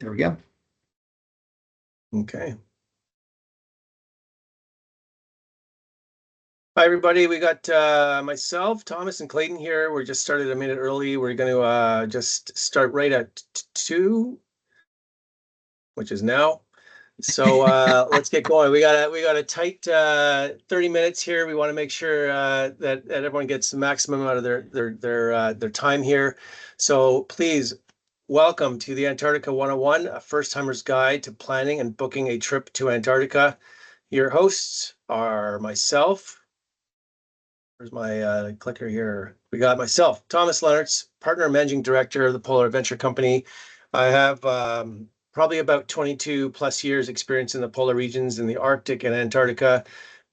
There we go. Okay. Hi, everybody. We got myself, Thomas, and Clayton here. We're just started a minute early. We're going to just start right at 2, which is now. So let's get going. We got a tight 30 minutes here. We want to make sure that everyone gets the maximum out of their time here. So please welcome to the Antarctica 101, a first-timer's guide to planning and booking a trip to Antarctica. Your hosts are myself. Where's my clicker here? We got myself, Thomas Lennartz, partner and managing director of the Polar Adventure Company. I have probably about 22 plus years experience in the polar regions in the Arctic and Antarctica.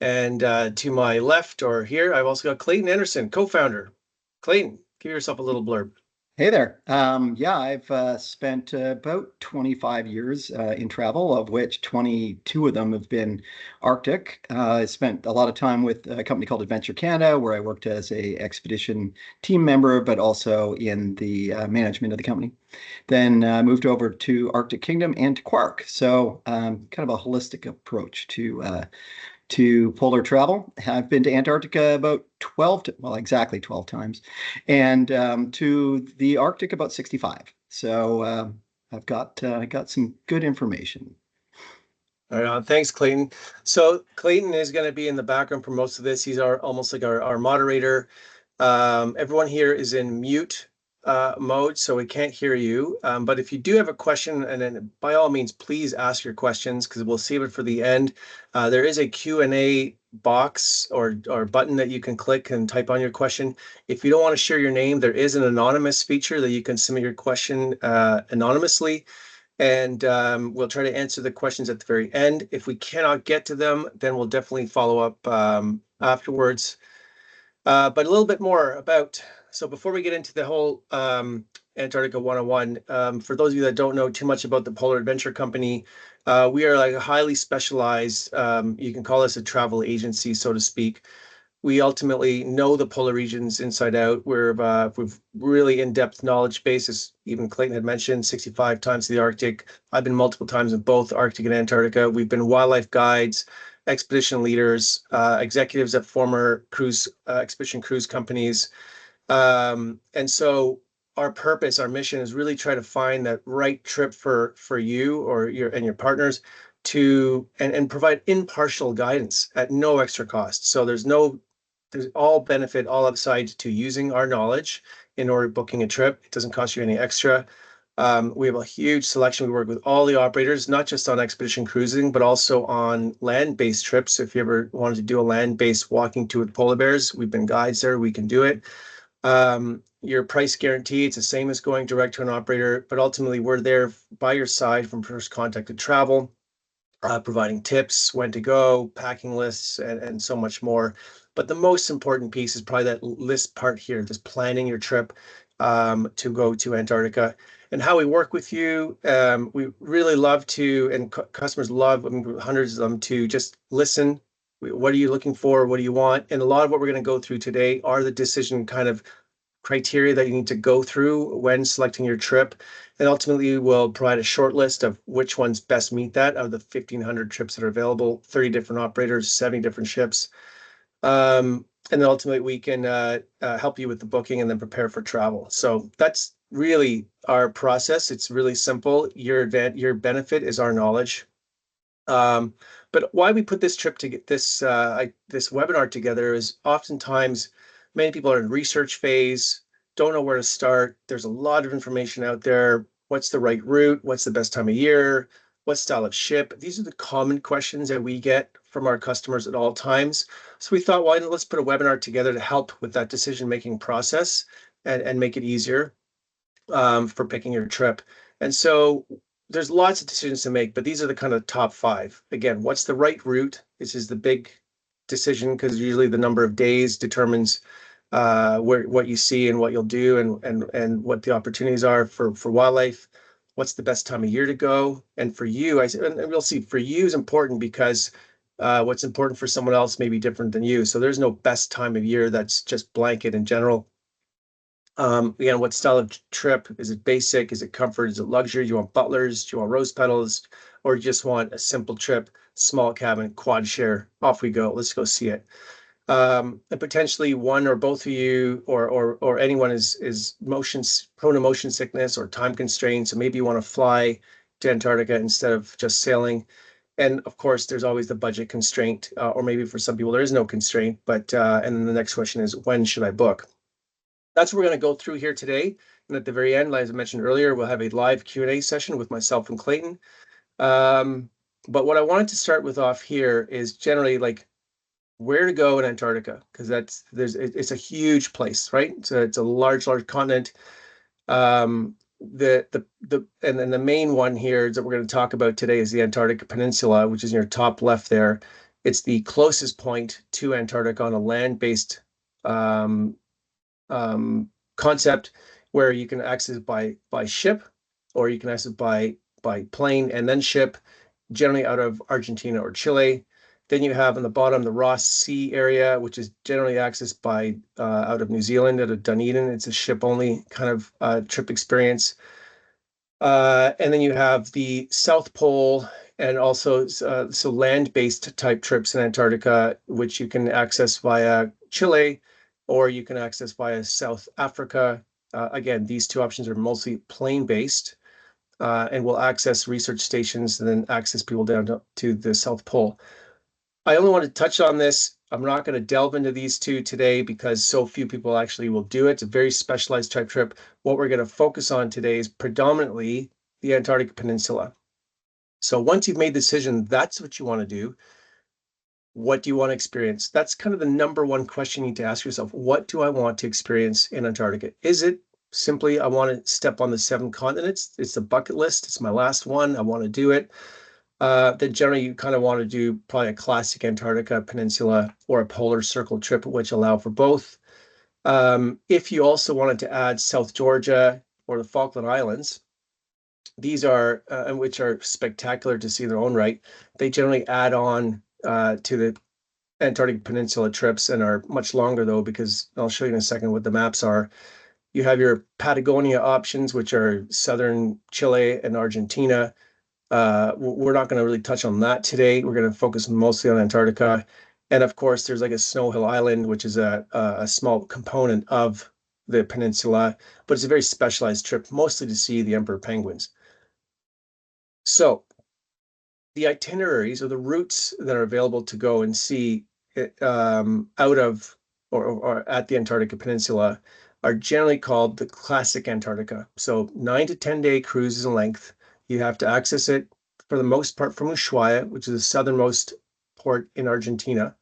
And to my left or here, I've also got Clayton Anderson, co-founder. Clayton, give yourself a little blurb. Hey there. Yeah, I've spent about 25 years in travel, of which 22 of them have been Arctic. I spent a lot of time with a company called Adventure Canada, where I worked as a expedition team member, but also in the management of the company. Then moved over to Arctic Kingdom and to Quark. So kind of a holistic approach to polar travel. I've been to Antarctica about 12, well, exactly 12 times, and to the Arctic about 65. So I've got some good information. All right, thanks, Clayton. So Clayton is going to be in the background for most of this. He's almost like our moderator. Everyone here is in mute mode, so we can't hear you. But if you do have a question, and then by all means, please ask your questions because we'll save it for the end. There is a Q&A box or button that you can click and type on your question. If you don't want to share your name, there is an anonymous feature that you can submit your question anonymously. And we'll try to answer the questions at the very end. If we cannot get to them, then we'll definitely follow up afterwards. But a little bit more about, so before we get into the whole Antarctica 101, for those of you that don't know too much about the Polar Adventure Company, we are like a highly specialized, you can call us a travel agency, so to speak. We ultimately know the polar regions inside out. We've really in-depth knowledge bases. Even Clayton had mentioned 65 times to the Arctic. I've been multiple times in both Arctic and Antarctica. We've been wildlife guides, expedition leaders, executives at former expedition cruise companies. And so our purpose, our mission is really try to find that right trip for you or your partners and provide impartial guidance at no extra cost. So there's all benefit, all upside to using our knowledge in order booking a trip. It doesn't cost you any extra. We have a huge selection. We work with all the operators, not just on expedition cruising, but also on land-based trips. If you ever wanted to do a land-based walking tour with polar bears, we've been guides there. We can do it. Your price guarantee, it's the same as going direct to an operator, but ultimately we're there by your side from first contact to travel, providing tips, when to go, packing lists, and so much more. But the most important piece is probably that list part here, this planning your trip to go to Antarctica. And how we work with you, we really love to, and customers love, I mean, hundreds of them, to just listen. What are you looking for? What do you want? And a lot of what we're going to go through today are the decision kind of criteria that you need to go through when selecting your trip. And ultimately, we'll provide a short list of which ones best meet that out of the 1,500 trips that are available, 30 different operators, 70 different ships. And then ultimately, we can help you with the booking and then prepare for travel. So that's really our process. It's really simple. Your benefit is our knowledge. But why we put this trip to get this webinar together is oftentimes many people are in research phase, don't know where to start. There's a lot of information out there. What's the right route? What's the best time of year? What style of ship? These are the common questions that we get from our customers at all times. So we thought, why not let's put a webinar together to help with that decision-making process and make it easier for picking your trip. And so there's lots of decisions to make, but these are the kind of top 5. Again, what's the right route? This is the big decision because usually the number of days determines what you see and what you'll do and what the opportunities are for wildlife. What's the best time of year to go? And for you, and we'll see, for you is important because what's important for someone else may be different than you. So there's no best time of year that's just blanket in general. Again, what style of trip? Is it basic? Is it comfort? Is it luxury? Do you want butlers? Do you want rose petals? Or do you just want a simple trip, small cabin, quad share? Off we go. Let's go see it. And potentially one or both of you or anyone is prone to motion sickness or time constrained. So maybe you want to fly to Antarctica instead of just sailing. And of course, there's always the budget constraint, or maybe for some people there is no constraint. But and then the next question is, when should I book? That's what we're going to go through here today. And at the very end, as I mentioned earlier, we'll have a live Q&A session with myself and Clayton. But what I wanted to start with off here is generally like where to go in Antarctica, because it's a huge place, right? So it's a large continent. And then the main one here that we're going to talk about today is the Antarctic Peninsula, which is in your top left there. It's the closest point to Antarctica on a land-based concept where you can access by ship, or you can access by plane and then ship, generally out of Argentina or Chile. Then you have on the bottom the Ross Sea area, which is generally accessed by out of New Zealand, out of Dunedin. It's a ship only kind of trip experience. And then you have the South Pole, and also so land-based type trips in Antarctica, which you can access via Chile, or you can access via South Africa. Again, these two options are mostly plane-based, and will access research stations and then access people down to the South Pole. I only want to touch on this. I'm not going to delve into these two today because so few people actually will do it. It's a very specialized type trip. What we're going to focus on today is predominantly the Antarctic Peninsula. So once you've made the decision, that's what you want to do. What do you want to experience? That's kind of the number one question you need to ask yourself. What do I want to experience in Antarctica? Is it simply, I want to step on the 7 continents? It's a bucket list. It's my last one. I want to do it. Then generally you kind of want to do probably a classic Antarctica Peninsula or a polar circle trip, which allow for both. If you also wanted to add South Georgia or the Falkland Islands, these are, which are spectacular to see in their own right, they generally add on to the Antarctic Peninsula trips and are much longer though, because I'll show you in a second what the maps are. You have your Patagonia options, which are southern Chile and Argentina. We're not going to really touch on that today. We're going to focus mostly on Antarctica. And of course, there's like a Snow Hill Island, which is a small component of the peninsula, but it's a very specialized trip, mostly to see the emperor penguins. So the itineraries or the routes that are available to go and see out of or at the Antarctica Peninsula are generally called the classic Antarctica. So 9 to 10 day cruises in length. You have to access it for the most part from Ushuaia, which is the southernmost port in Argentina.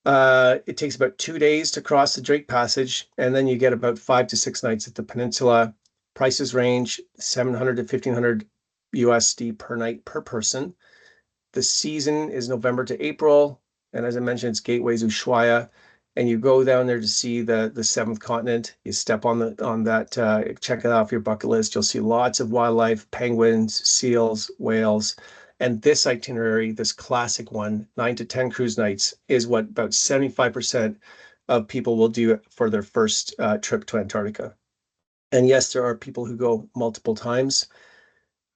It takes about 2 days to cross the Drake Passage, and then you get about 5 to 6 nights at the peninsula. Prices range 700 to 1500 USD per night per person. The season is November to April, and as I mentioned, it's gateways Ushuaia, and you go down there to see the 7th continent. You step on that, check it off your bucket list. You'll see lots of wildlife, penguins, seals, whales. And this itinerary, this classic one, 9 to 10 cruise nights, is what about 75% of people will do for their first trip to Antarctica. And yes, there are people who go multiple times.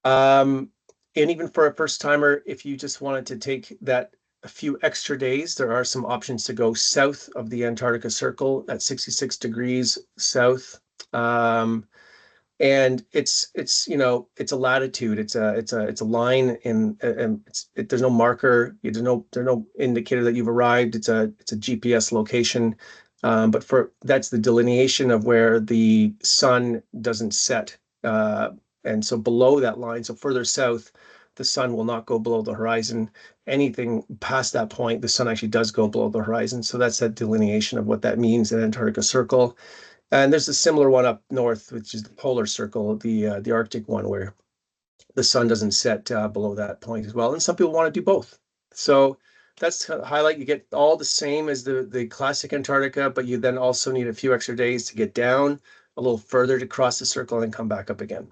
And even for a first timer, if you just wanted to take that a few extra days, there are some options to go south of the Antarctica Circle at 66 degrees south. And it's it's a latitude. It's a line in, and there's no marker. There's no indicator that you've arrived. It's a GPS location. But that's the delineation of where the sun doesn't set. And so below that line, so further south, the sun will not go below the horizon. Anything past that point, the sun actually does go below the horizon. So that's that delineation of what that means in Antarctica Circle. And there's a similar one up north, which is the polar circle, the Arctic one, where the sun doesn't set below that point as well. And some people want to do both. So that's to highlight. You get all the same as the classic Antarctica, but you then also need a few extra days to get down a little further to cross the circle and then come back up again.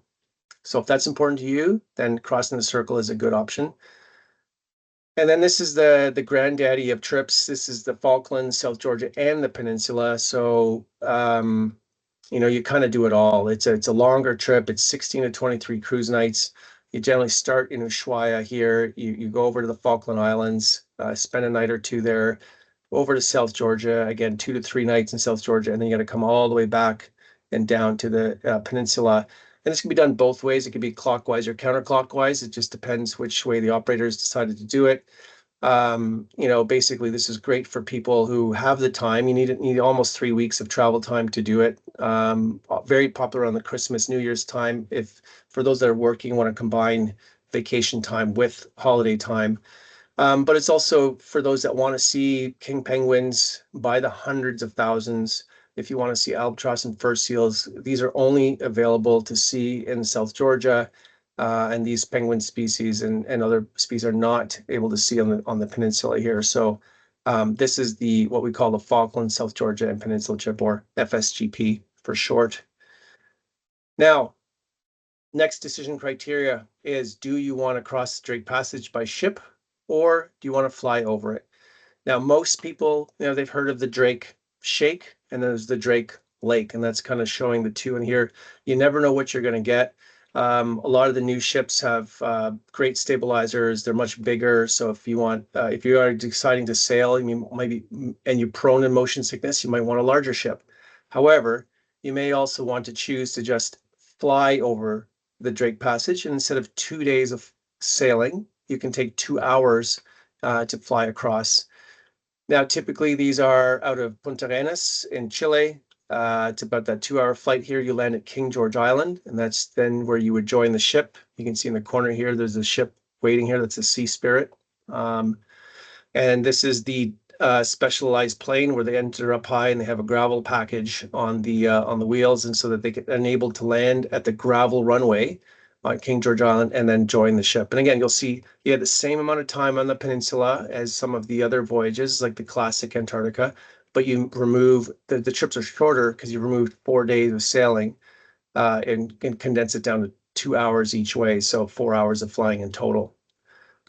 So if that's important to you, then crossing the circle is a good option. And then this is the granddaddy of trips. This is the Falklands, South Georgia, and the Peninsula. So you kind of do it all. It's a longer trip. It's 16 to 23 cruise nights. You generally start in Ushuaia here. You go over to the Falkland Islands, spend a night or two there, over to South Georgia, again, 2 to 3 nights in South Georgia, and then you got to come all the way back and down to the peninsula. And this can be done both ways. It can be clockwise or counterclockwise. It just depends which way the operators decided to do it. Basically, this is great for people who have the time. You need almost 3 weeks of travel time to do it. Very popular on the Christmas, New Year's time. If for those that are working, want to combine vacation time with holiday time. But it's also for those that want to see king penguins by the hundreds of thousands. If you want to see albatross and fur seals, these are only available to see in South Georgia. And these penguin species and other species are not able to see on the peninsula here. So this is what we call the Falkland, South Georgia, and Peninsula Trip, or FSGP for short. Now, next decision criteria is, do you want to cross the Drake Passage by ship, or do you want to fly over it? Now, most people, they've heard of the Drake Shake, and there's the Drake Lake, and that's kind of showing the two in here. You never know what you're going to get. A lot of the new ships have great stabilizers. They're much bigger. So if you are deciding to sail, and you're prone to motion sickness, you might want a larger ship. However, you may also want to choose to just fly over the Drake Passage, and instead of 2 days of sailing, you can take 2 hours to fly across. Now, typically these are out of Punta Arenas in Chile. It's about that 2 hour flight here. You land at King George Island, and that's then where you would join the ship. You can see in the corner here, there's a ship waiting here. That's a Sea Spirit. And this is the specialized plane where they enter up high and they have a gravel package on the wheels, and so that they get enabled to land at the gravel runway on King George Island and then join the ship. And again, you'll see you have the same amount of time on the peninsula as some of the other voyages, like the classic Antarctica, but you remove the trips are shorter because you removed 4 days of sailing and condense it down to 2 hours each way. So 4 hours of flying in total.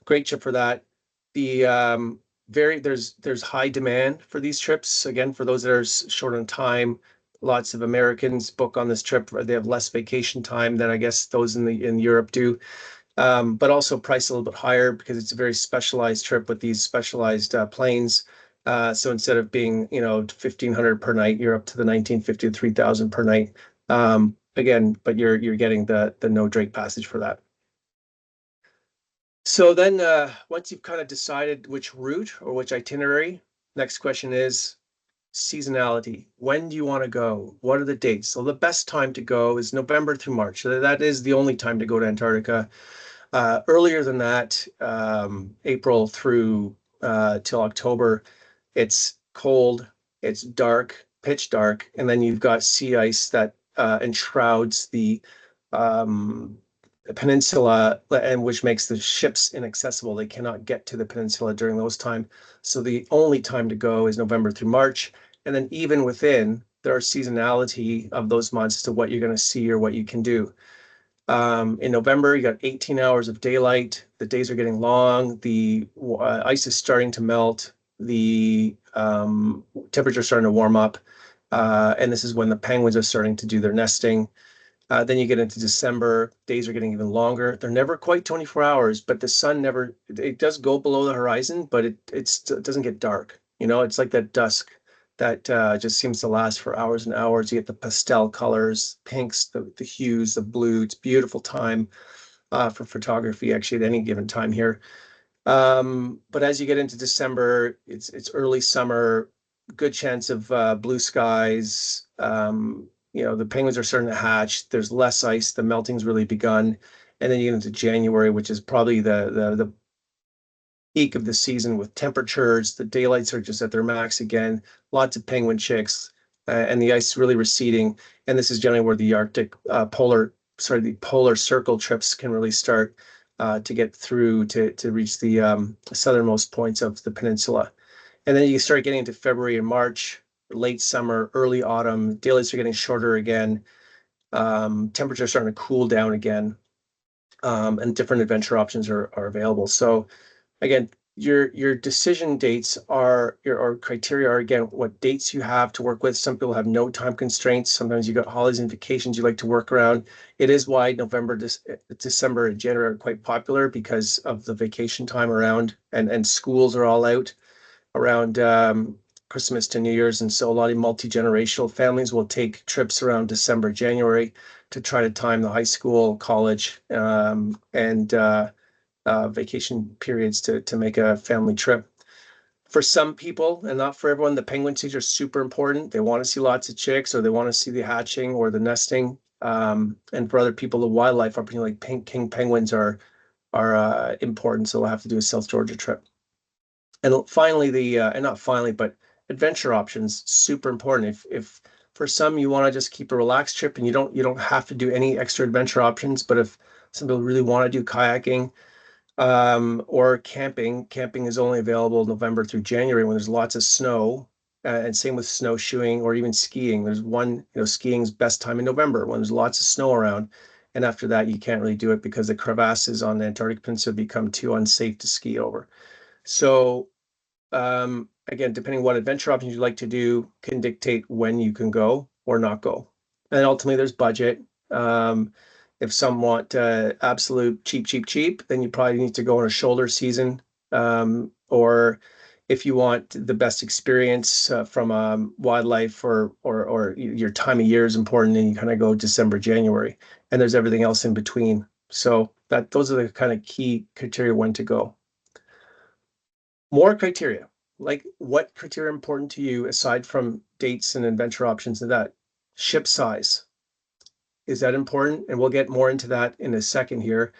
Great trip for that. There's high demand for these trips. Again, for those that are short on time, lots of Americans book on this trip. They have less vacation time than I guess those in Europe do. But also price a little bit higher because it's a very specialized trip with these specialized planes. So instead of being, 1,500 per night, you're up to the 1,950 to 3,000 per night. Again, but you're getting the no Drake Passage for that. So then once you've kind of decided which route or which itinerary, next question is seasonality. When do you want to go? What are the dates? So the best time to go is November through March. So that is the only time to go to Antarctica. Earlier than that, April through till October, it's cold, it's dark, pitch dark, and then you've got sea ice that enshrouds the peninsula, and which makes the ships inaccessible. They cannot get to the peninsula during those times. So the only time to go is November through March. And then even within, there are seasonality of those months to what you're going to see or what you can do. In November, you got 18 hours of daylight. The days are getting long. The ice is starting to melt. The temperature is starting to warm up. And this is when the penguins are starting to do their nesting. Then you get into December, days are getting even longer. They're never quite 24 hours, but the sun it does go below the horizon, but it doesn't get dark. It's like that dusk that just seems to last for hours and hours. You get the pastel colors, pinks, the hues, the blue. It's beautiful time for photography, actually, at any given time here. But as you get into December, it's early summer, good chance of blue skies. The penguins are starting to hatch. There's less ice. The melting's really begun. And then you get into January, which is probably the peak of the season with temperatures. The daylights are just at their max again. Lots of penguin chicks, and the ice really receding. And this is generally where the the polar circle trips can really start to get through to reach the southernmost points of the peninsula. And then you start getting into February and March, late summer, early autumn. Daylights are getting shorter again. Temperatures starting to cool down again, and different adventure options are available. So again, your decision dates are your or criteria are again what dates you have to work with. Some people have no time constraints. Sometimes you got holidays and vacations you like to work around. It is why November, December, and January are quite popular because of the vacation time around, and schools are all out around Christmas to New Year's, and so a lot of multi-generational families will take trips around December, January to try to time the high school, college, and vacation periods to make a family trip. For some people, and not for everyone, the penguin seeds are super important. They want to see lots of chicks, or they want to see the hatching or the nesting. And for other people, the wildlife opportunity like king penguins are important, so we'll have to do a South Georgia trip. And finally, and not finally, but adventure options, super important. If for some you want to just keep a relaxed trip and you don't have to do any extra adventure options, but if some people really want to do kayaking, or camping is only available November through January when there's lots of snow, and same with snowshoeing or even skiing. There's skiing's best time in November when there's lots of snow around, and after that you can't really do it because the crevasses on the Antarctic Peninsula become too unsafe to ski over. So again, depending what adventure options you like to do can dictate when you can go or not go. And ultimately there's budget. If some want absolute cheap, then you probably need to go on a shoulder season. Or if you want the best experience from wildlife, or your time of year is important, then you kind of go December, January, and there's everything else in between. So those are the kind of key criteria when to go. More criteria, like what criteria are important to you aside from dates and adventure options and that? Ship size. Is that important? And we'll get more into that in a second here.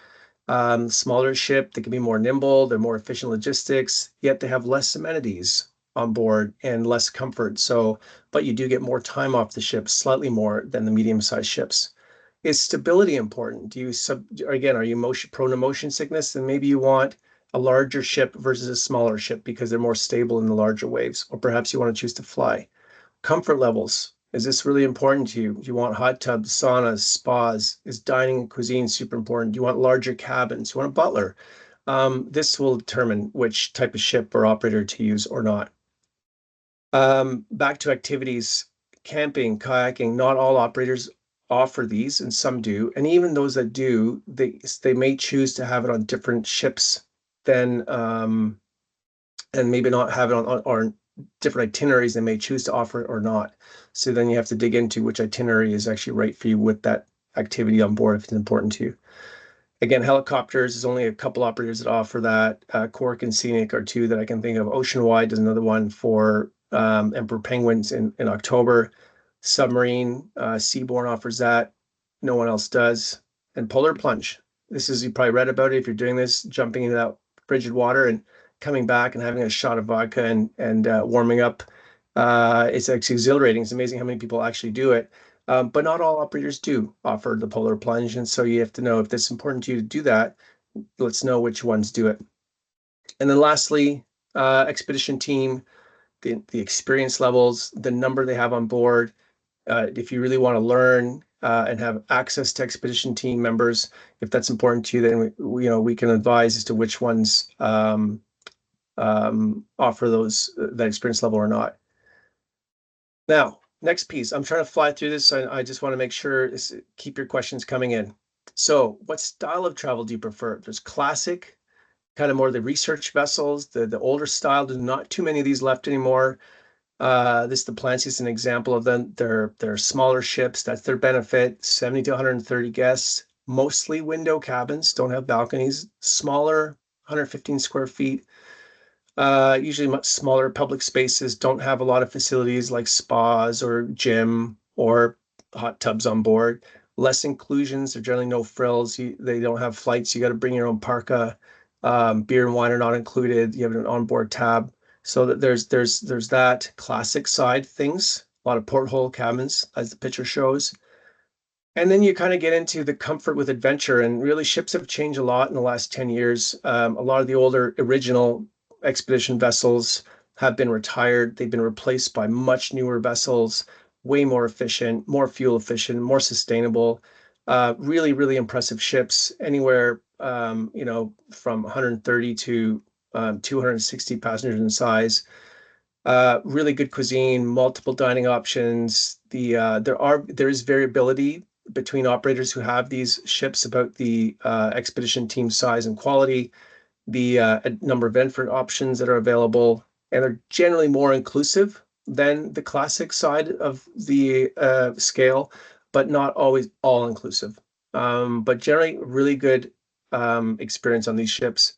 Smaller ship, they can be more nimble, they're more efficient logistics, yet they have less amenities on board and less comfort. So, but you do get more time off the ship, slightly more than the medium-sized ships. Is stability important? Are you prone to motion sickness? Then maybe you want a larger ship versus a smaller ship because they're more stable in the larger waves, or perhaps you want to choose to fly. Comfort levels. Is this really important to you? Do you want hot tubs, saunas, spas? Is dining and cuisine super important? Do you want larger cabins? Do you want a butler? This will determine which type of ship or operator to use or not. Back to activities, camping, kayaking. Not all operators offer these, and some do. And even those that do, they may choose to have it on different ships than and maybe not have it on different itineraries. They may choose to offer it or not. So then you have to dig into which itinerary is actually right for you with that activity on board if it's important to you. Again, helicopters, there's only a couple operators that offer that. Cork and Scenic are two that I can think of. Oceanwide is another one for Emperor Penguins in October. Submarine, Seabourn offers that. No one else does. And Polar Plunge. You probably read about it if you're doing this, jumping into that frigid water and coming back and having a shot of vodka and warming up. It's actually exhilarating. It's amazing how many people actually do it. But not all operators do offer the polar plunge. And so you have to know if it's important to you to do that, let's know which ones do it. And then lastly, expedition team, the experience levels, the number they have on board. If you really want to learn and have access to expedition team members, if that's important to you, then we can advise as to which ones offer that experience level or not. Now, next piece. I'm trying to fly through this. I just want to make sure keep your questions coming in. So, what style of travel do you prefer? There's classic, kind of more the research vessels, the older style. There's not too many of these left anymore. The Delancey is an example of them. They're smaller ships. That's their benefit. 70 to 130 guests, mostly window cabins, don't have balconies, smaller, 115 square feet. Usually much smaller public spaces, don't have a lot of facilities like spas or gym or hot tubs on board. Less inclusions, there are generally no frills. They don't have flights. You got to bring your own parka. Beer and wine are not included. You have an onboard tab. So that there's that classic side things, a lot of porthole cabins, as the picture shows. And then you kind of get into the comfort with adventure, and really ships have changed a lot in the last 10 years. A lot of the older original expedition vessels have been retired. They've been replaced by much newer vessels, way more efficient, more fuel efficient, more sustainable. Really, really impressive ships, anywhere from 130 to 260 passengers in size. Really good cuisine, multiple dining options. There is variability between operators who have these ships about the expedition team size and quality, the number of entrant options that are available, and they're generally more inclusive than the classic side of the scale, but not always all inclusive. But generally, really good experience on these ships.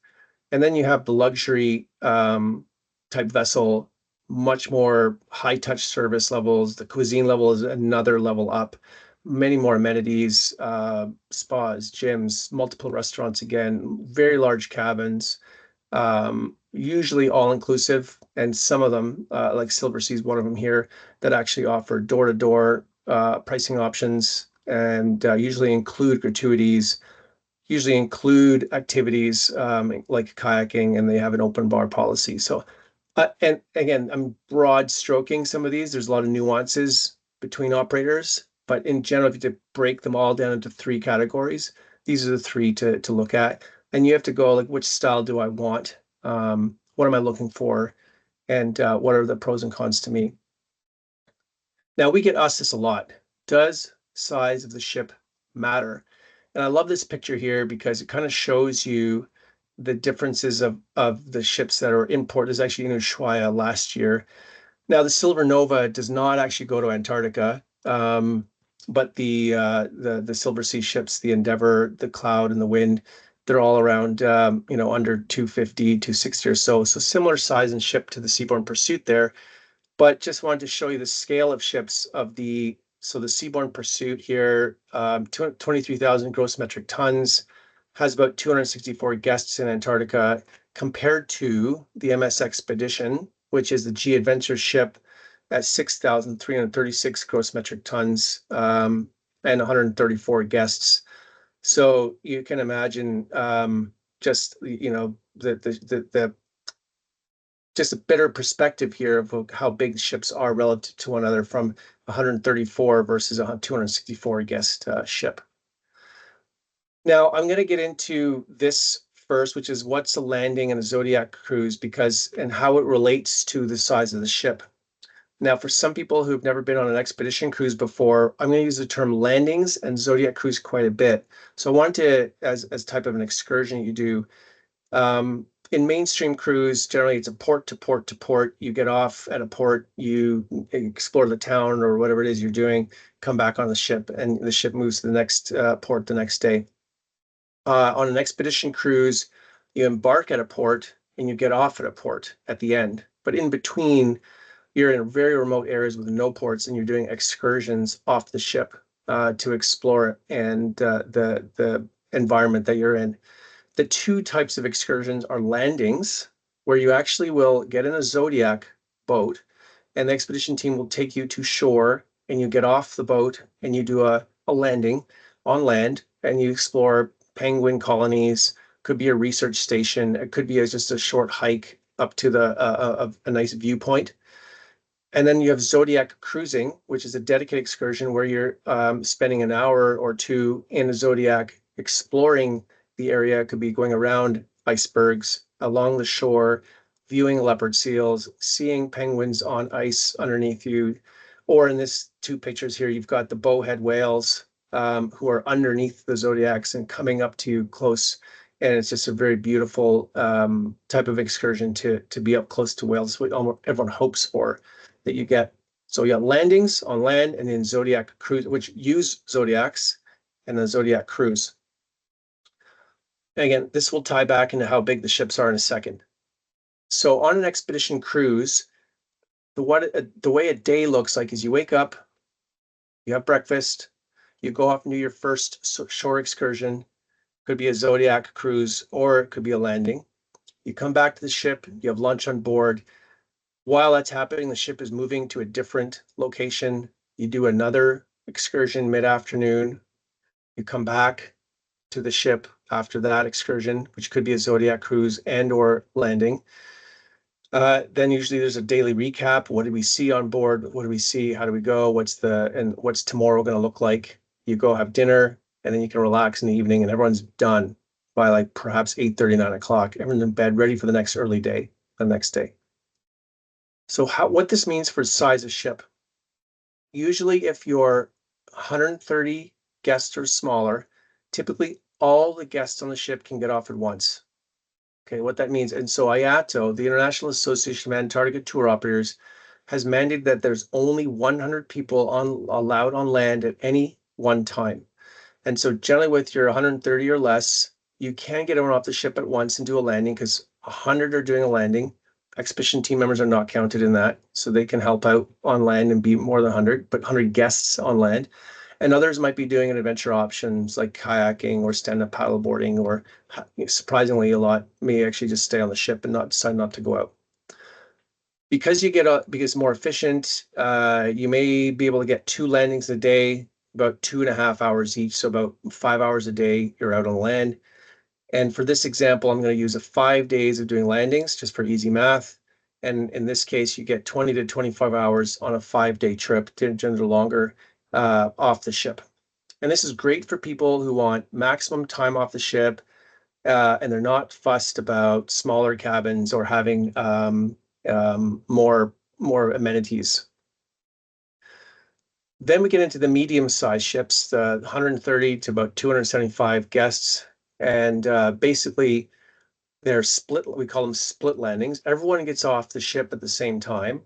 And then you have the luxury type vessel, much more high touch service levels. The cuisine level is another level up. Many more amenities, spas, gyms, multiple restaurants again, very large cabins, usually all inclusive. And some of them, like Silver Sea is one of them here, that actually offer door to door pricing options and usually include gratuities, usually include activities like kayaking, and they have an open bar policy. So, and again, I'm broad stroking some of these. There's a lot of nuances between operators, but in general, if you have to break them all down into three categories, these are the three to look at. And you have to go like, which style do I want? What am I looking for? And what are the pros and cons to me? Now, we get asked this a lot. Does size of the ship matter? And I love this picture here because it kind of shows you the differences of the ships that are in port. There's actually in Ushuaia last year. Now, the Silver Nova does not actually go to Antarctica, but the Silver Sea ships, the Endeavour, the Cloud, and the Wind, they're all around under 250, 260 or so. So similar size and ship to the Seabourn Pursuit there. But just wanted to show you the scale of ships of the Seabourn Pursuit here, 23,000 gross metric tons, has about 264 guests in Antarctica, compared to the MS Expedition, which is the G Adventure ship at 6,336 gross metric tons, and 134 guests. So you can imagine just the just a better perspective here of how big ships are relative to one another, from 134 versus a 264 guest ship. Now, I'm going to get into this first, which is what's a landing and a Zodiac cruise, and how it relates to the size of the ship. Now, for some people who've never been on an expedition cruise before, I'm going to use the term landings and Zodiac cruise quite a bit. So I want to, as type of an excursion you do, in mainstream cruise, generally it's a port to port to port. You get off at a port, you explore the town or whatever it is you're doing, come back on the ship, and the ship moves to the next port the next day. On an expedition cruise, you embark at a port and you get off at a port at the end. But in between, you're in very remote areas with no ports, and you're doing excursions off the ship to explore and the environment that you're in. The two types of excursions are landings, where you actually will get in a Zodiac boat, and the expedition team will take you to shore, and you get off the boat and you do a landing on land, and you explore penguin colonies. Could be a research station. It could be just a short hike up to a nice viewpoint. And then you have Zodiac cruising, which is a dedicated excursion where you're spending an hour or two in a Zodiac exploring the area. Could be going around icebergs, along the shore, viewing leopard seals, seeing penguins on ice underneath you. Or in this two pictures here, you've got the bowhead whales who are underneath the Zodiacs and coming up to you close. And it's just a very beautiful type of excursion to be up close to whales, what everyone hopes for that you get. So you got landings on land, and then Zodiac cruise, which use Zodiacs, and the Zodiac cruise. Again, this will tie back into how big the ships are in a second. So on an expedition cruise, the way a day looks like is you wake up, you have breakfast, you go off and do your first shore excursion. Could be a Zodiac cruise, or it could be a landing. You come back to the ship, you have lunch on board. While that's happening, the ship is moving to a different location. You do another excursion mid-afternoon. You come back to the ship after that excursion, which could be a Zodiac cruise and or landing. Then usually there's a daily recap. What did we see on board? What do we see? How do we go? What's tomorrow going to look like? You go have dinner, and then you can relax in the evening, and everyone's done. by like perhaps 8:30, 9 o'clock. Everyone's in bed, ready for the next the next day. So what this means for size of ship. Usually if you're 130 guests or smaller, typically all the guests on the ship can get off at once. Okay, what that means. And so IATO, the International Association of Antarctica Tour Operators, has mandated that there's only 100 people allowed on land at any one time. And so generally with your 130 or less, you can get everyone off the ship at once and do a landing because 100 are doing a landing. Expedition team members are not counted in that, so they can help out on land and be more than 100, but 100 guests on land. And others might be doing an adventure options like kayaking or stand-up paddleboarding, or surprisingly, a lot may actually just stay on the ship and decide not to go out. Because it's more efficient, you may be able to get 2 landings a day, about 2.5 hours each, so about 5 hours a day you're out on land. And for this example, I'm going to use 5 days of doing landings just for easy math. And in this case, you get 20 to 25 hours on a 5-day trip, generally longer, off the ship. And this is great for people who want maximum time off the ship, and they're not fussed about smaller cabins or having more amenities. Then we get into the medium-sized ships, 130 to about 275 guests. And basically, they're split. We call them split landings. Everyone gets off the ship at the same time,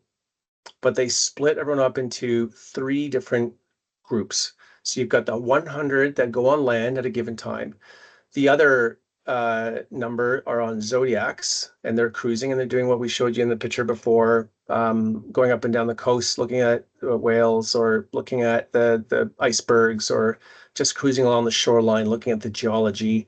but they split everyone up into 3 different groups. So you've got the 100 that go on land at a given time. The other number are on Zodiacs, and they're cruising, and they're doing what we showed you in the picture before, going up and down the coast, looking at whales, or looking at the icebergs, or just cruising along the shoreline, looking at the geology.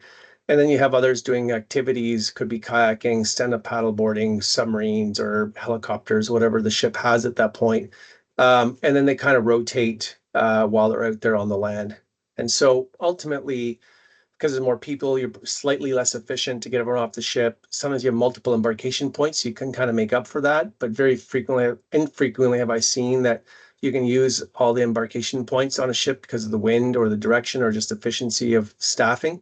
And then you have others doing activities, could be kayaking, stand-up paddleboarding, submarines, or helicopters, whatever the ship has at that point. And then they kind of rotate while they're out there on the land. And so ultimately, because there's more people, you're slightly less efficient to get everyone off the ship. Sometimes you have multiple embarkation points, so you can kind of make up for that. But infrequently have I seen that you can use all the embarkation points on a ship because of the wind or the direction or just efficiency of staffing.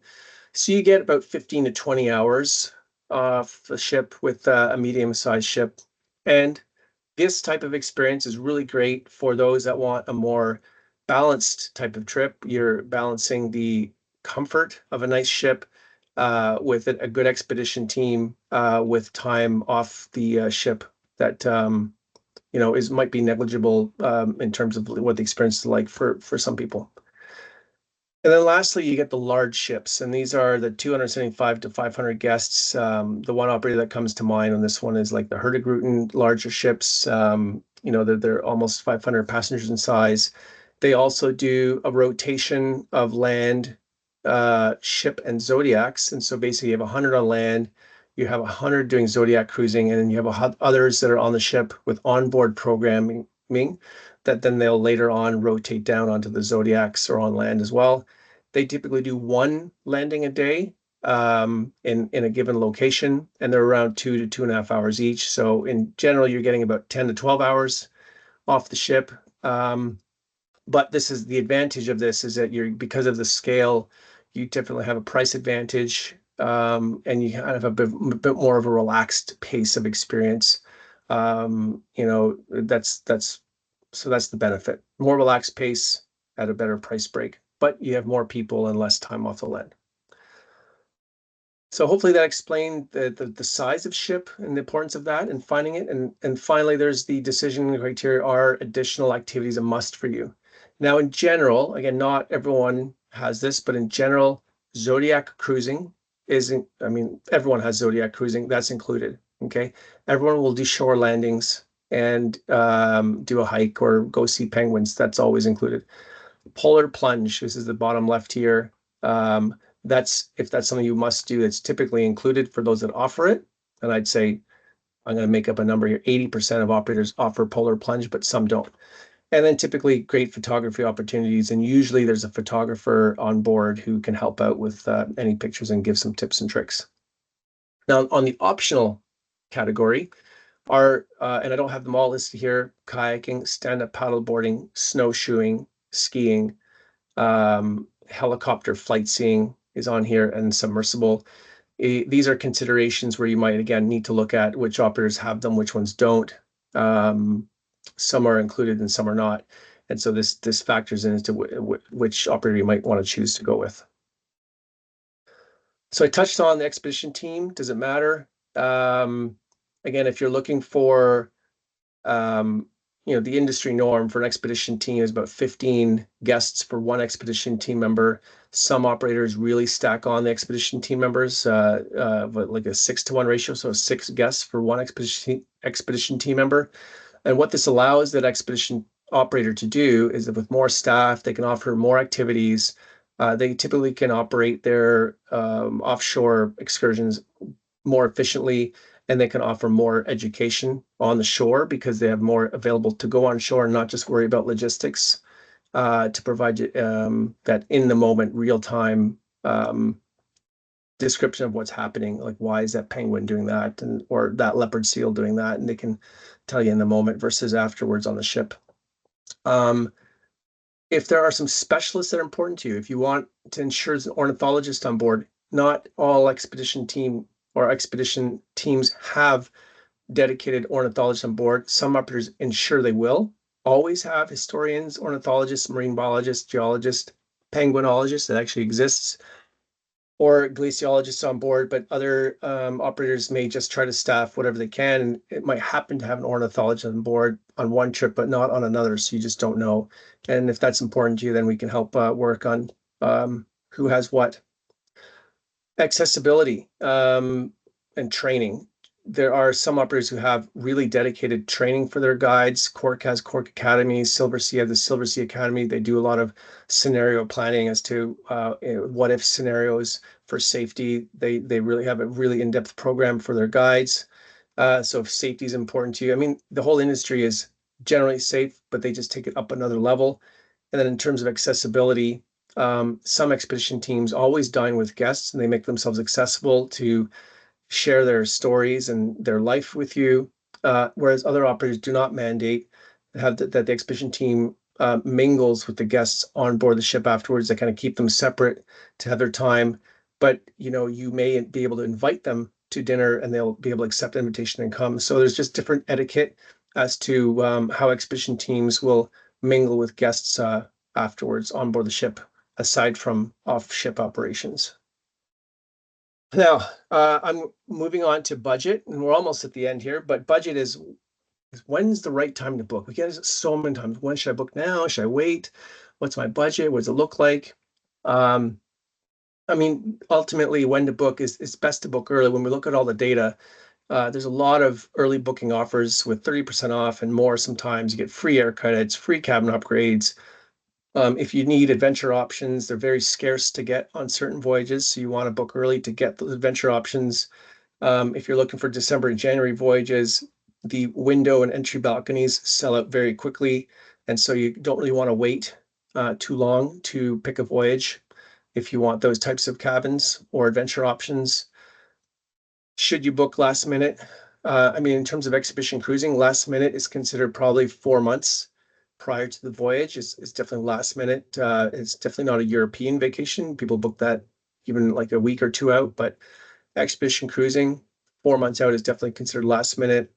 So you get about 15 to 20 hours off the ship with a medium-sized ship. And this type of experience is really great for those that want a more balanced type of trip. You're balancing the comfort of a nice ship with a good expedition team with time off the ship that might be negligible in terms of what the experience is like for some people. And then lastly, you get the large ships, and these are the 275 to 500 guests. The one operator that comes to mind on this one is like the Hurtigruten larger ships. They're almost 500 passengers in size. They also do a rotation of land, ship, and Zodiacs. And so basically you have 100 on land, you have 100 doing Zodiac cruising, and then you have others that are on the ship with onboard programming that then they'll later on rotate down onto the Zodiacs or on land as well. They typically do 1 landing a day in a given location, and they're around 2 to 2.5 hours each. So in general, you're getting about 10 to 12 hours off the ship. But this is the advantage of this, is that because of the scale, you definitely have a price advantage, and you kind of have a bit more of a relaxed pace of experience. So that's the benefit. More relaxed pace at a better price break, but you have more people and less time off the land. So hopefully that explained the size of ship and the importance of that and finding it. And finally, there's the decision criteria. Are additional activities a must for you? Now, in general, again, not everyone has this, but in general, Zodiac cruising isn't, everyone has Zodiac cruising, that's included, okay? Everyone will do shore landings and do a hike or go see penguins, that's always included. Polar plunge, this is the bottom left here. If that's something you must do, it's typically included for those that offer it. And I'd say, I'm going to make up a number here, 80% of operators offer polar plunge, but some don't. And then typically great photography opportunities. And usually there's a photographer on board who can help out with any pictures and give some tips and tricks. Now, on the optional category are, and I don't have them all listed here, kayaking, stand-up paddleboarding, snowshoeing, skiing, helicopter flight seeing, is on here, and submersible. These are considerations where you might, again, need to look at which operators have them, which ones don't. Some are included and some are not. And so this factors into which operator you might want to choose to go with. So I touched on the expedition team. Does it matter? Again, if you're looking for, the industry norm for an expedition team is about 15 guests for one expedition team member. Some operators really stack on the expedition team members, but like a 6-to-1 ratio, so 6 guests for one expedition team member. And what this allows that expedition operator to do is that with more staff, they can offer more activities. They typically can operate their offshore excursions more efficiently, and they can offer more education on the shore because they have more available to go on shore and not just worry about logistics, to provide that in the moment, real time description of what's happening. Like, why is that penguin doing that, or that leopard seal doing that? And they can tell you in the moment versus afterwards on the ship. If there are some specialists that are important to you, if you want to ensure there's an ornithologist on board, not all expedition teams have dedicated ornithologists on board. Some operators ensure they will always have historians, ornithologists, marine biologists, geologists, penguinologists that actually exists, or glaciologists on board, but other operators may just try to staff whatever they can. And it might happen to have an ornithologist on board on one trip, but not on another. So you just don't know. And if that's important to you, then we can help work on who has what. Accessibility and training. There are some operators who have really dedicated training for their guides. Cork has Cork Academy, Silversea has the Silversea Academy. They do a lot of scenario planning as to what if scenarios for safety. They really have a really in-depth program for their guides. So if safety is important to you, I mean, the whole industry is generally safe, but they just take it up another level. And then in terms of accessibility, some expedition teams always dine with guests and they make themselves accessible to share their stories and their life with you, whereas other operators do not mandate that the expedition team mingles with the guests on board the ship afterwards. They kind of keep them separate to have their time, but you may be able to invite them to dinner and they'll be able to accept the invitation and come. So there's just different etiquette as to how expedition teams will mingle with guests afterwards on board the ship, aside from off-ship operations. Now, I'm moving on to budget, and we're almost at the end here, but budget is when's the right time to book? We get it so many times. When should I book now? Should I wait? What's my budget? What does it look like? I mean, ultimately, when to book is best to book early. When we look at all the data, there's a lot of early booking offers with 30% off and more. Sometimes you get free air credits, free cabin upgrades. If you need adventure options, they're very scarce to get on certain voyages, so you want to book early to get those adventure options. If you're looking for December and January voyages, the window and entry balconies sell out very quickly, and so you don't really want to wait too long to pick a voyage if you want those types of cabins or adventure options. Should you book last minute? I mean, in terms of expedition cruising, last minute is considered probably 4 months prior to the voyage. It's definitely last minute. It's definitely not a European vacation. People book that even like a week or 2 out, but expedition cruising, 4 months out is definitely considered last minute.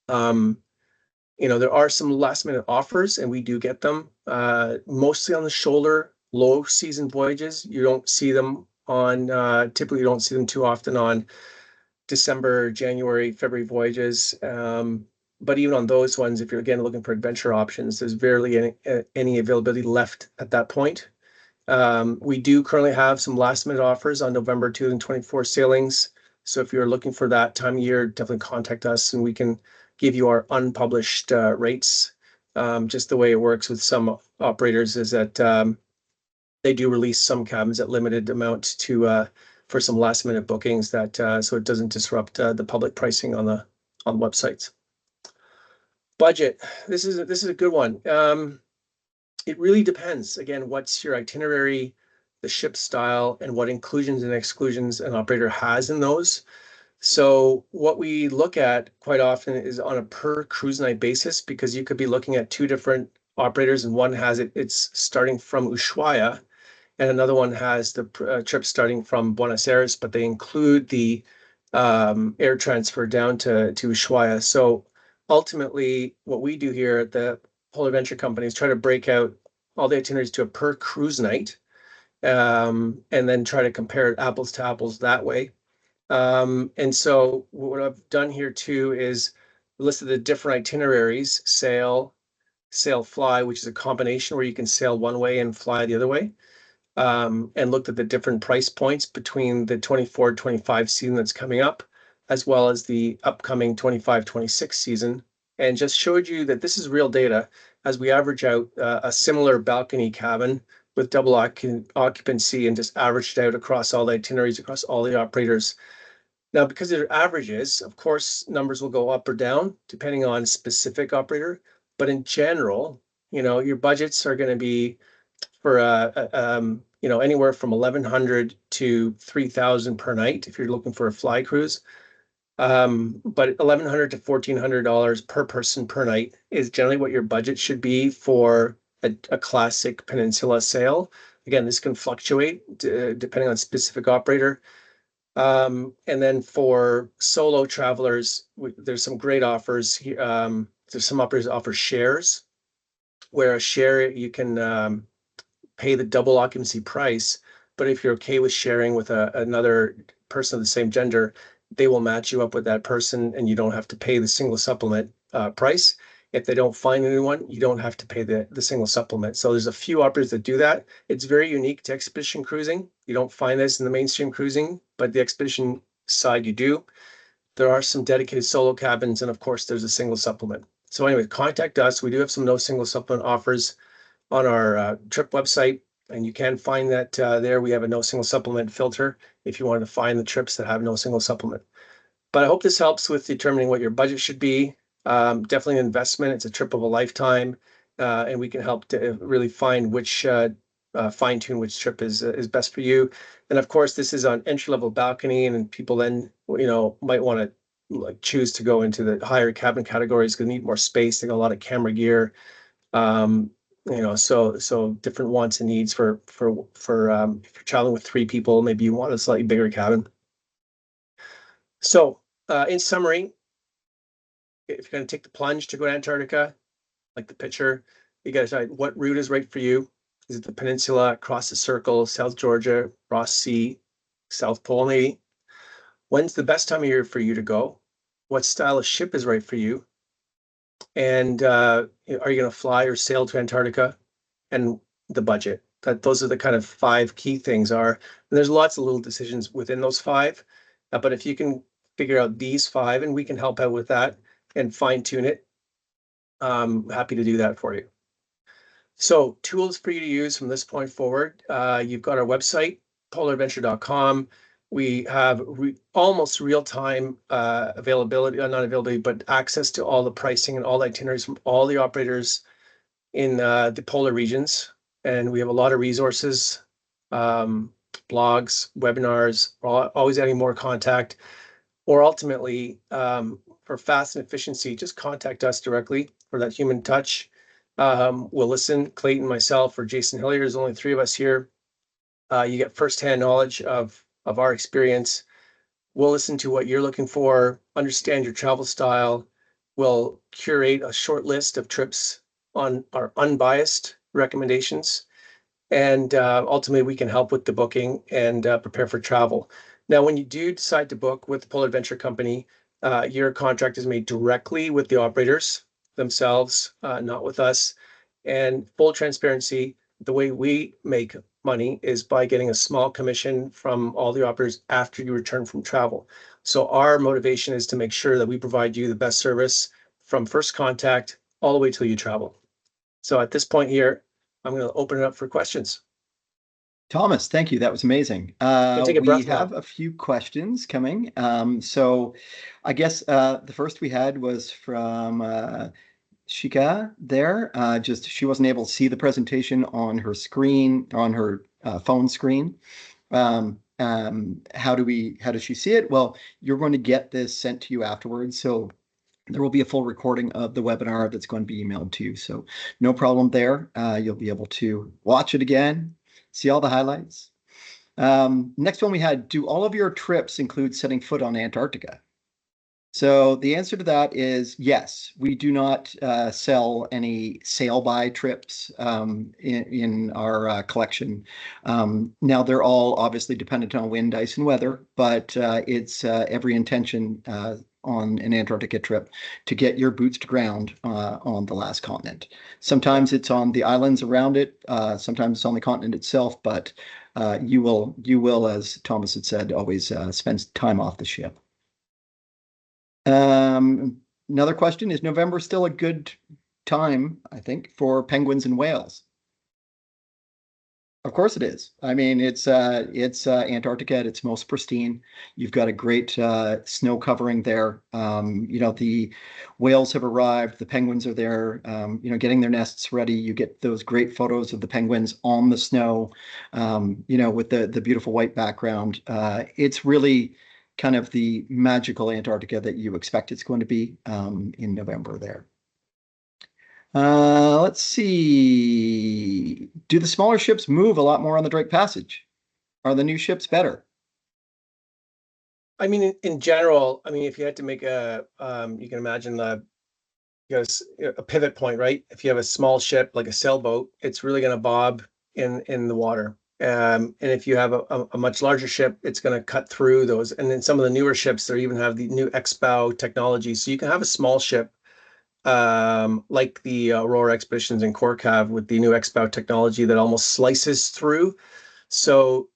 There are some last minute offers and we do get them, mostly on the shoulder, low season voyages. You don't see them on, typically you don't see them too often on December, January, February voyages. But even on those ones, if you're again looking for adventure options, there's barely any availability left at that point. We do currently have some last minute offers on November 2024 sailings. So if you're looking for that time of year, definitely contact us and we can give you our unpublished rates. Just the way it works with some operators is that they do release some cabins at limited amount to for some last minute bookings, that so it doesn't disrupt the public pricing on the websites. Budget. This is a good one. It really depends. Again, what's your itinerary, the ship style, and what inclusions and exclusions an operator has in those. So what we look at quite often is on a per cruise night basis, because you could be looking at 2 different operators and one has it's starting from Ushuaia and another one has the trip starting from Buenos Aires, but they include the air transfer down to Ushuaia. So ultimately, what we do here at the Polar Adventure Company is try to break out all the itineraries to a per cruise night, and then try to compare apples to apples that way. And so what I've done here too is listed the different itineraries: sail, sail, fly, which is a combination where you can sail one way and fly the other way, and looked at the different price points between the 24-25 season that's coming up, as well as the upcoming 25-26 season, and just showed you that this is real data as we average out a similar balcony cabin with double occupancy and just averaged out across all the itineraries, across all the operators. Now, because they're averages, of course, numbers will go up or down depending on specific operator. But in general, your budgets are going to be for anywhere from 1,100 to 3,000 per night if you're looking for a fly cruise. But 1,100 to $1,400 per person per night is generally what your budget should be for a classic Peninsula sail. Again, this can fluctuate depending on specific operator. And then for solo travelers, there's some great offers. There's some operators that offer shares, where a share you can pay the double occupancy price, but if you're okay with sharing with another person of the same gender, they will match you up with that person, and you don't have to pay the single supplement price. If they don't find anyone, you don't have to pay the single supplement. So there's a few operators that do that. It's very unique to expedition cruising. You don't find this in the mainstream cruising, but the expedition side you do. There are some dedicated solo cabins, and of course, there's a single supplement. So anyway, contact us. We do have some no single supplement offers on our trip website, and you can find that there. We have a no single supplement filter if you want to find the trips that have no single supplement. But I hope this helps with determining what your budget should be. Definitely an investment. It's a trip of a lifetime, and we can help to really find which fine tune which trip is best for you. And of course, this is on entry level balcony, and people then might want to choose to go into the higher cabin categories because they need more space. They got a lot of camera gear. So different wants and needs for if you're traveling with 3 people, maybe you want a slightly bigger cabin. So in summary, if you're going to take the plunge to go to Antarctica, like the picture, you got to decide what route is right for you. Is it the Peninsula, across the Circle, South Georgia, Ross Sea, South Pole maybe? When's the best time of year for you to go? What style of ship is right for you? And are you going to fly or sail to Antarctica? And the budget. Those are the kind of 5 key things are. And there's lots of little decisions within those 5. But if you can figure out these 5, and we can help out with that and fine tune it, I'm happy to do that for you. So tools for you to use from this point forward. You've got our website, polaradventure.com. We have almost real-time availability, not availability, but access to all the pricing and all the itineraries from all the operators in the polar regions. And we have a lot of resources, blogs, webinars, always adding more contact. Or ultimately, for fast and efficiency, just contact us directly for that human touch. We'll listen. Clayton, myself, or Jason Hillier, there's only 3 of us here. You get firsthand knowledge of our experience. We'll listen to what you're looking for, understand your travel style. We'll curate a short list of trips on our unbiased recommendations. And ultimately, we can help with the booking and prepare for travel. Now, when you do decide to book with the Polar Adventure Company, your contract is made directly with the operators themselves, not with us. And full transparency, the way we make money is by getting a small commission from all the operators after you return from travel. So our motivation is to make sure that we provide you the best service from first contact all the way till you travel. So at this point here, I'm going to open it up for questions. Thomas, thank you. That was amazing. We have a few questions coming. So I guess the first we had was from Shika there. Just she wasn't able to see the presentation on her screen, on her phone screen. How does she see it? Well, you're going to get this sent to you afterwards. So there will be a full recording of the webinar that's going to be emailed to you. So no problem there. You'll be able to watch it again See all the highlights? Next one we had, do all of your trips include setting foot on Antarctica? So the answer to that is yes. We do not sell any sail-by trips in our collection. Now they're all obviously dependent on wind, ice, and weather, but it's every intention on an Antarctica trip to get your boots to ground on the last continent. Sometimes it's on the islands around it. Sometimes it's on the continent itself, but you will, as Thomas had said, always spend time off the ship. Another question, is November still a good time, I think, for penguins and whales? Of course it is. I mean, it's Antarctica at its most pristine. You've got a great snow covering there. The whales have arrived. The penguins are there. Getting their nests ready. You get those great photos of the penguins on the snow. With the beautiful white background. It's really kind of the magical Antarctica that you expect it's going to be in November there. Let's see. Do the smaller ships move a lot more on the Drake Passage? Are the new ships better? I mean, in general, I mean, if you had to make you can imagine a pivot point, right? If you have a small ship like a sailboat, it's really going to bob in the water. And if you have a much larger ship, it's going to cut through those. And then some of the newer ships, they even have the new X-bow technology. So you can have a small ship like the Aurora Expeditions in Cork have with the new X-bow technology that almost slices through. So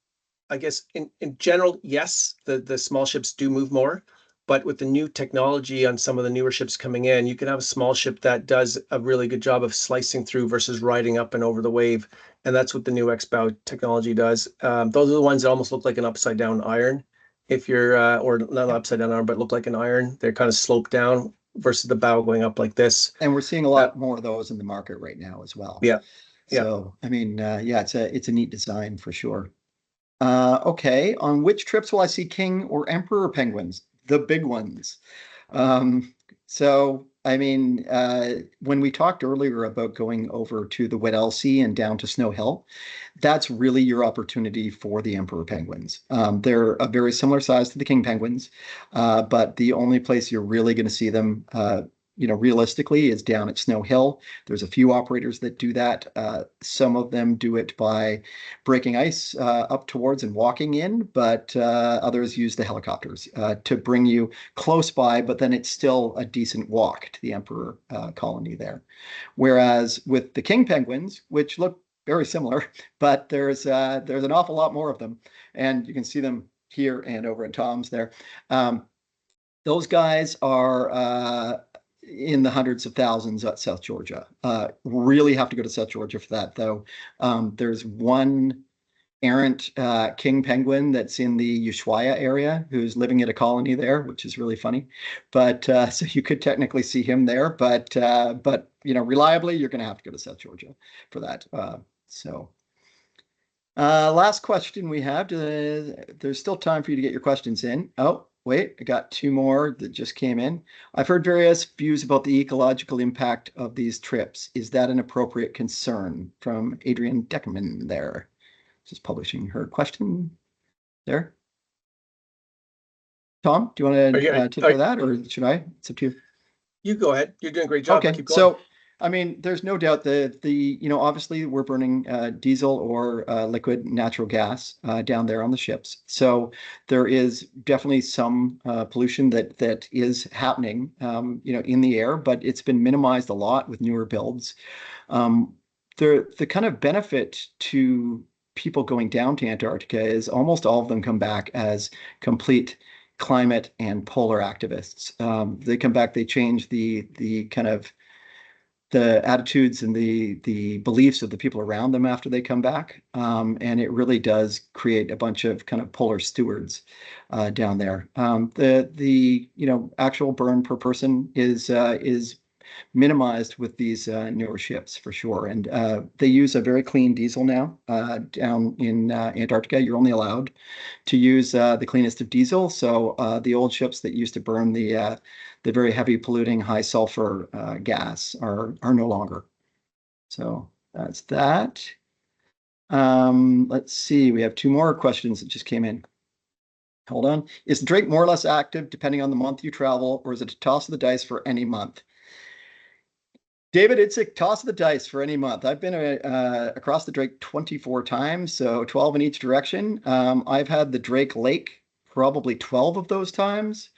I guess in general, yes, the small ships do move more, but with the new technology on some of the newer ships coming in, you can have a small ship that does a really good job of slicing through versus riding up and over the wave. And that's what the new X-bow technology does. Those are the ones that almost look like an upside down iron. If you're, or not an upside down iron, but look like an iron. They're kind of sloped down versus the bow going up like this. And we're seeing a lot more of those in the market right now as well. Yeah. So, I mean, it's a neat design for sure. Okay, on which trips will I see king or emperor penguins? The big ones. I mean, when we talked earlier about going over to the Weddell Sea and down to Snow Hill, that's really your opportunity for the emperor penguins. They're a very similar size to the king penguins, but the only place you're really going to see them realistically is down at Snow Hill. There's a few operators that do that. Some of them do it by breaking ice up towards and walking in, but others use the helicopters to bring you close by, but then it's still a decent walk to the Emperor colony there. Whereas with the king penguins, which look very similar, but there's an awful lot more of them, and you can see them here and over at Tom's there. Those guys are in the hundreds of thousands at South Georgia. Really have to go to South Georgia for that, though. There's one errant king penguin that's in the Ushuaia area who's living at a colony there, which is really funny. But so you could technically see him there, but reliably, you're going to have to go to South Georgia for that. Last question we have. There's still time for you to get your questions in. Oh, wait, I got two more that just came in. I've heard various views about the ecological impact of these trips. Is that an appropriate concern? From Adrienne Deckerman there. Just publishing her question there. Tom, do you want to take care of that, or should I? It's up to you. You go ahead. You're doing a great job. Okay, keep going. So I mean, there's no doubt that obviously we're burning diesel or liquid natural gas down there on the ships. So there is definitely some pollution that is happening, in the air, but it's been minimized a lot with newer builds. The kind of benefit to people going down to Antarctica is almost all of them come back as complete climate and polar activists. They come back, they change the kind of the attitudes and the beliefs of the people around them after they come back. And it really does create a bunch of kind of polar stewards down there. The actual burn per person is minimized with these newer ships for sure. And they use a very clean diesel now down in Antarctica. You're only allowed to use the cleanest of diesel. So the old ships that used to burn the very heavy polluting high sulfur gas are no longer. So that's that. Let's see. We have two more questions that just came in. Hold on. Is the Drake more or less active depending on the month you travel, or is it a toss of the dice for any month? David, it's a toss of the dice for any month. I've been across the Drake 24 times, so 12 in each direction. I've had the Drake Lake probably 12 of those times,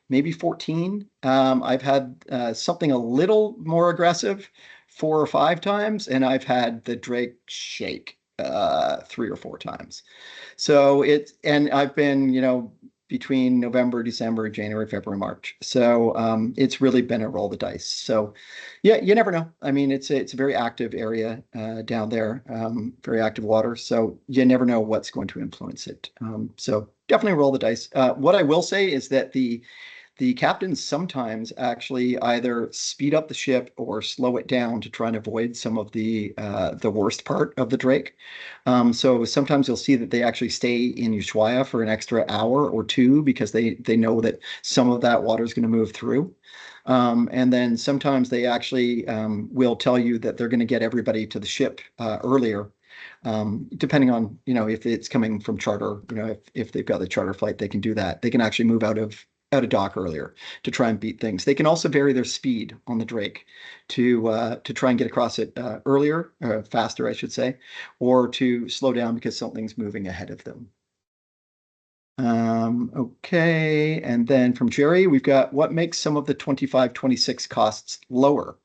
maybe 14. I've had something a little more aggressive 4 or 5 times, and I've had the Drake Shake 3 or 4 times. So and I've been, between November, December, January, February, March. So it's really been a roll the dice. So yeah, you never know. I mean, it's a very active area down there, very active water. So you never know what's going to influence it. So definitely roll the dice. What I will say is that the captains sometimes actually either speed up the ship or slow it down to try and avoid some of the worst part of the Drake. So sometimes you'll see that they actually stay in Ushuaia for an extra hour or two because they know that some of that water is going to move through. And then sometimes they actually will tell you that they're going to get everybody to the ship earlier. Depending on, if it's coming from charter, if they've got the charter flight, they can do that. They can actually move out of dock earlier to try and beat things. They can also vary their speed on the Drake to try and get across it earlier, faster, I should say, or to slow down because something's moving ahead of them. Okay, and then from Jerry, we've got what makes some of the 25-26 costs lower?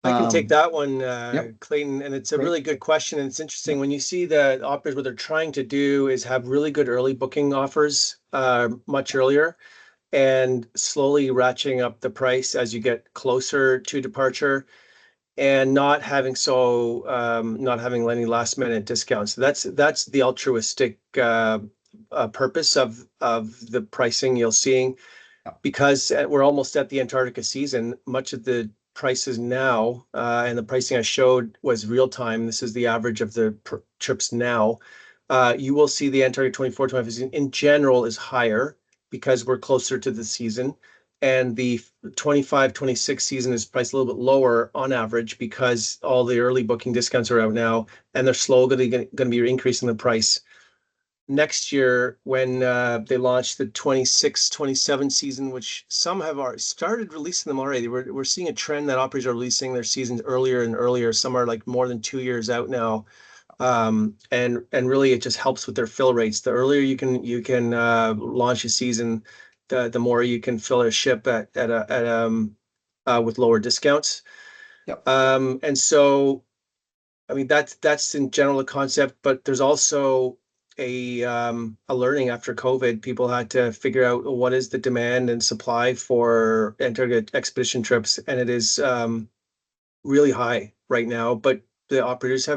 I can take that one, Yep, Clayton, and it's a great. really good question. And it's interesting Yep, when you see the operators, what they're trying to do is have really good early booking offers much earlier and slowly ratcheting up the price as you get closer to departure and not having any last minute discounts. So that's the altruistic purpose of the pricing you're seeing yep, because we're almost at the Antarctica season. Much of the prices now, and the pricing I showed was real time. This is the average of the trips now. You will see the Antarctica 24-25 season in general is higher because we're closer to the season. And the 25-26 season is priced a little bit lower on average because all the early booking discounts are out now, and they're slowly going to be increasing the price next year when they launch the 26-27 season, which some have already started releasing them already. We're seeing a trend that operators are releasing their seasons earlier and earlier. Some are like more than 2 years out now. And really it just helps with their fill rates. The earlier you can launch a season, the more you can fill a ship with lower discounts. yep, And so I mean, that's in general the concept, but there's also a learning after COVID. People had to figure out what is the demand and supply for Antarctica expedition trips, and it is really high right now. But the operators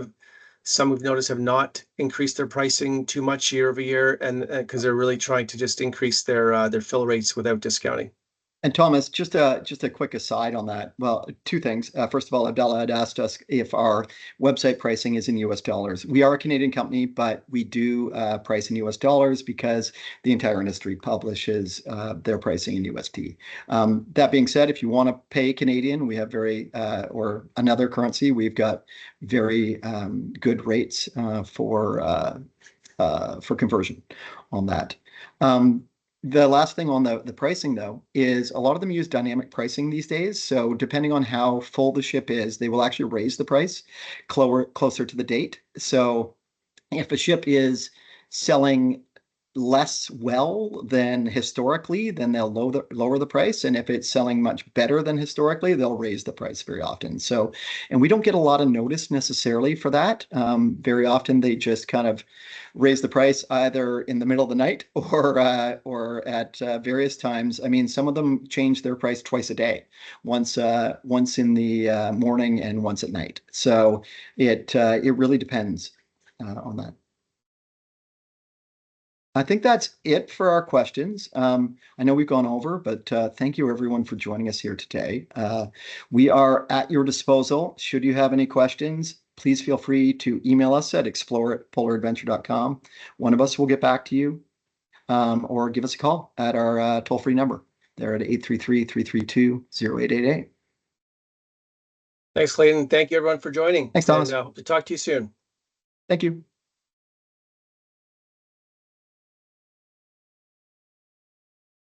some we've noticed have not increased their pricing too much year over year, and because they're really trying to just increase their fill rates without discounting. And Thomas, just a quick aside on that. Well, two things. First of all, Abdallah had asked us if our website pricing is in US dollars. We are a Canadian company, but we do price in US dollars because the entire industry publishes their pricing in USD. That being said, if you want to pay Canadian, we have or another currency, we've got very good rates for conversion on that. The last thing on the pricing, though, is a lot of them use dynamic pricing these days. So depending on how full the ship is, they will actually raise the price closer to the date. So if a ship is selling less well than historically, then they'll lower the price. And if it's selling much better than historically, they'll raise the price very often. So, and we don't get a lot of notice necessarily for that. Very often they just kind of raise the price either in the middle of the night or at various times. I mean, some of them change their price twice a day, once in the morning and once at night. So it really depends on that. I think that's it for our questions. I know we've gone over, but thank you everyone for joining us here today. We are at your disposal. Should you have any questions, please feel free to email us at explore@polaradventure.com. One of us will get back to you, or give us a call at our toll-free number. They're at 833-332-0888. Thanks, Clayton. Thank you everyone for joining, Thanks, and Thomas. hope to talk to you soon. Thank you.